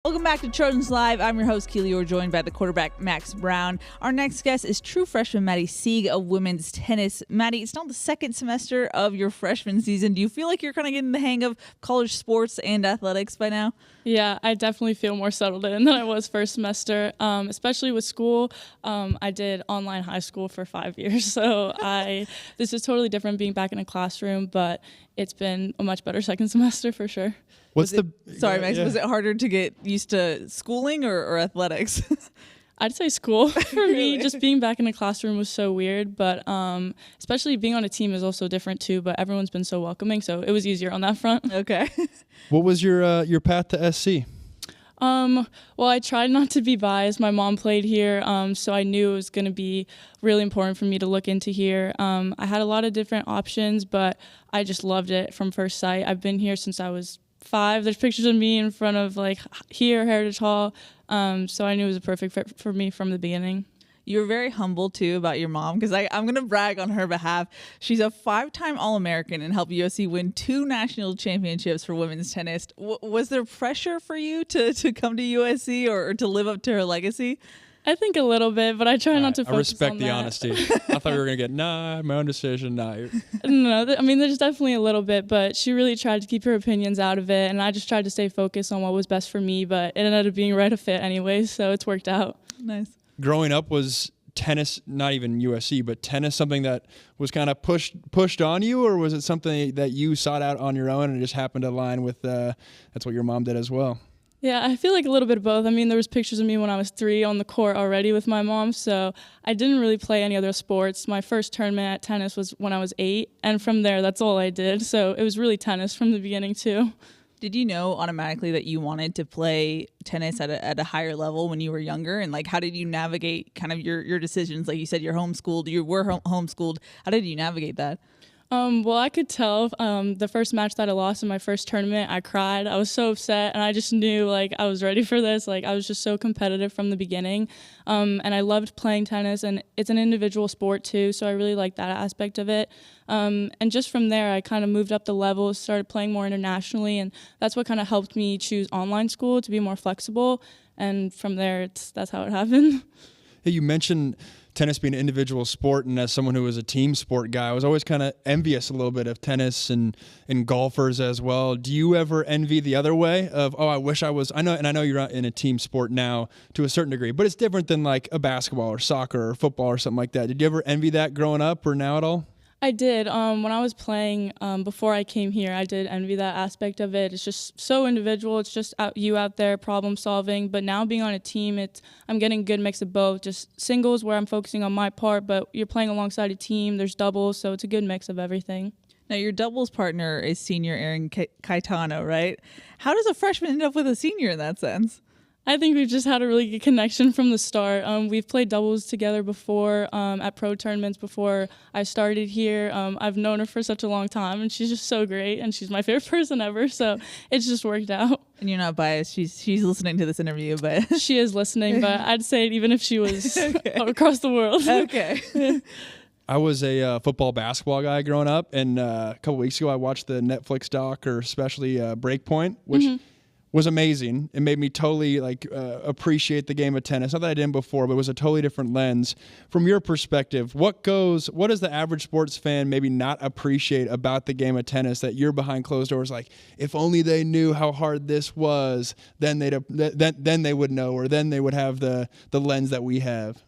Welcome back to Trojans Live. I'm your host, Keely. We're joined by the quarterback, Max Brown. Our next guest is true freshman Maddy Sieg of women's tennis. Maddy, it's now the second semester of your freshman season. Do you feel like you're kind of getting the hang of college sports and athletics by now? Yeah, I definitely feel more settled in than I was first semester, especially with school. I did online high school for 5 years, so this is totally different being back in a classroom, but it's been a much better second semester for sure. Max, was it harder to get used to schooling or athletics? I'd say school. For me, just being back in a classroom was so weird, but especially being on a team is also different too, but everyone's been so welcoming, so it was easier on that front. Okay. What was your path to SC? Well, I tried not to be biased. My mom played here, so I knew it was going to be really important for me to look into here. I had a lot of different options, but I just loved it from first sight. I've been here since I was 5. There's pictures of me in front of Heritage Hall, so I knew it was a perfect fit for me from the beginning. You were very humble, too, about your mom, because I'm going to brag on her behalf. She's a 5-time All-American and helped USC win 2 national championships for women's tennis. Was there pressure for you to come to USC or to live up to her legacy? I think a little bit, but I try not to focus on that. I respect the honesty. I thought we were going to get, my own decision, No, I mean, there's definitely a little bit, but she really tried to keep her opinions out of it, and I just tried to stay focused on what was best for me, but it ended up being right a fit anyway, so it's worked out. Nice. Growing up, was tennis, not even USC, but tennis something that was kind of pushed on you, or was it something that you sought out on your own and it just happened to align with that's what your mom did as well? Yeah, I feel like a little bit of both. I mean, there was pictures of me when I was 3 on the court already with my mom, so I didn't really play any other sports. My first tournament at tennis was when I was 8, and from there, that's all I did. So it was really tennis from the beginning, too. Did you know automatically that you wanted to play tennis at a higher level when you were younger? And how did you navigate kind of your decisions? Like you said, you were homeschooled. How did you navigate that? Well, I could tell the first match that I lost in my first tournament, I cried. I was so upset, and I just knew I was ready for this. I was just so competitive from the beginning, and I loved playing tennis, and it's an individual sport too, so I really liked that aspect of it. And just from there, I kind of moved up the levels, started playing more internationally, and that's what kind of helped me choose online school to be more flexible, and from there, that's how it happened. Hey, you mentioned tennis being an individual sport, and as someone who was a team sport guy, I was always kind of envious a little bit of tennis and golfers as well. Do you ever envy the other way of, I wish I was, I know you're in a team sport now to a certain degree, but it's different than like a basketball or soccer or football or something like that. Did you ever envy that growing up or now at all? I did. When I was playing before I came here, I did envy that aspect of it. It's just so individual. It's just you out there problem solving. But now being on a team, I'm getting a good mix of both. Just singles where I'm focusing on my part, but you're playing alongside a team. There's doubles, so it's a good mix of everything. Now, your doubles partner is senior Aaron Caetano, right? How does a freshman end up with a senior in that sense? I think we've just had a really good connection from the start. We've played doubles together before at pro tournaments before I started here. I've known her for such a long time, and she's just so great, and she's my favorite person ever, so it's just worked out. And you're not biased. She's listening to this interview, but... She is listening, but I'd say it even if she was across the world. Okay. I was a football basketball guy growing up, and a couple weeks ago I watched the Netflix doc, or especially Breakpoint, which... Mm-hmm. was amazing. It made me totally appreciate the game of tennis. Not that I didn't before, but it was a totally different lens. From your perspective, what does the average sports fan maybe not appreciate about the game of tennis that you're behind closed doors like, if only they knew how hard this was, then they would know, or then they would have the lens that we have?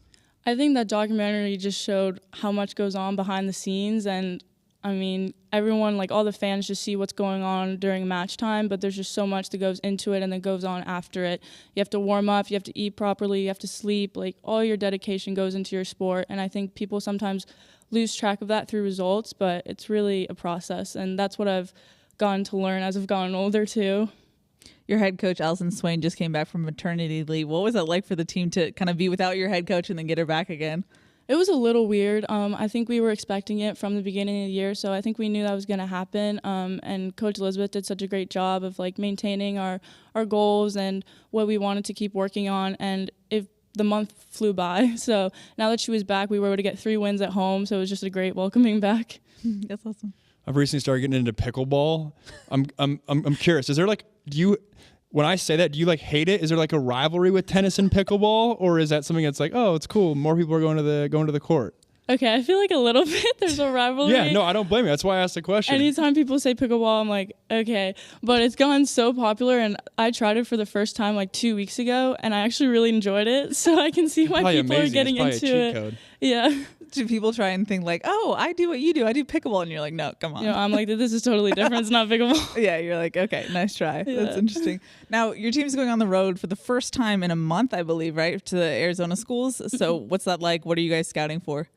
I think that documentary just showed how much goes on behind the scenes, and I mean, everyone, all the fans just see what's going on during match time, but there's just so much that goes into it and then goes on after it. You have to warm up, you have to eat properly, you have to sleep, all your dedication goes into your sport, and I think people sometimes lose track of that through results, but it's really a process, and that's what I've gotten to learn as I've gotten older too. Your head coach, Allison Swain, just came back from maternity leave. What was it like for the team to kind of be without your head coach and then get her back again? It was a little weird. I think we were expecting it from the beginning of the year, so I think we knew that was going to happen. And Coach Elizabeth did such a great job of maintaining our goals and what we wanted to keep working on. And the month flew by, so now that she was back, we were able to get 3 wins at home. So it was just a great welcoming back. That's awesome. I've recently started getting into pickleball. I'm curious. Is there when I say that, do you like hate it? Is there like a rivalry with tennis and pickleball, or is that something that's like, oh, it's cool, more people are going to the court? Okay, I feel like a little bit there's a rivalry. Yeah, no, I don't blame you. That's why I asked the question. Anytime people say pickleball, I'm like, okay. But it's gone so popular, and I tried it for the first time like 2 weeks ago, and I actually really enjoyed it. So I can see why Probably people amazing. are getting It's into probably a it. cheat code. Yeah. Do people try and think like, oh, I do what you do. I do pickleball. And you're like, no, come on. You know, I'm like, this is totally different. It's not pickleball. Yeah, you're like, okay, nice try. Yeah. That's interesting. Now, your team's going on the road for the first time in a month, I believe, right, to the Arizona schools. So what's that like? What are you guys scouting for?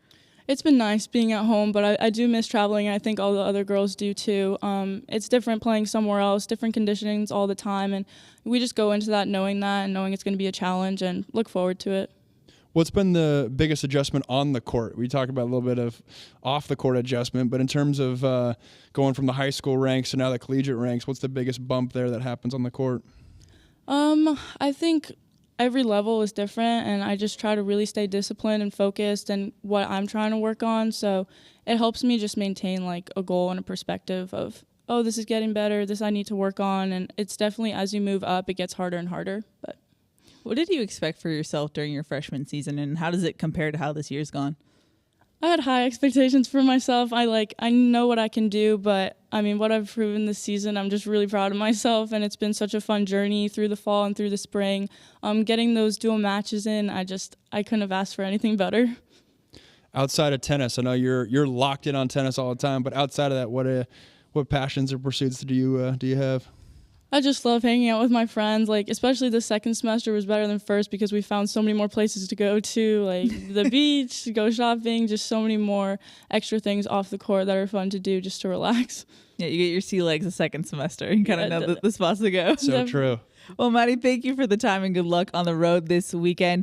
It's been nice being at home, but I do miss traveling, and I think all the other girls do too. It's different playing somewhere else, different conditionings all the time, and we just go into that knowing it's going to be a challenge and look forward to it. What's been the biggest adjustment on the court? We talked about a little bit of off the court adjustment, but in terms of going from the high school ranks to now the collegiate ranks, what's the biggest bump there that happens on the court? I think every level is different, and I just try to really stay disciplined and focused and what I'm trying to work on. So it helps me just maintain like a goal and a perspective of, oh, this is getting better, this I need to work on. And it's definitely, as you move up, it gets harder and harder. But what did you expect for yourself during your freshman season, and how does it compare to how this year's gone? I had high expectations for myself. I know what I can do, but I mean, what I've proven this season, I'm just really proud of myself, and it's been such a fun journey through the fall and through the spring. Getting those dual matches in, I couldn't have asked for anything better. Outside of tennis, I know you're locked in on tennis all the time, but outside of that, what passions or pursuits do you have? I just love hanging out with my friends, like especially the second semester was better than first because we found so many more places to go to, like the beach, go shopping, just so many more extra things off the court that are fun to do just to relax. Yeah, you get your sea legs the second semester. You kind of know the spots to go. So true. Well, Maddy, thank you for the time and good luck on the road this weekend.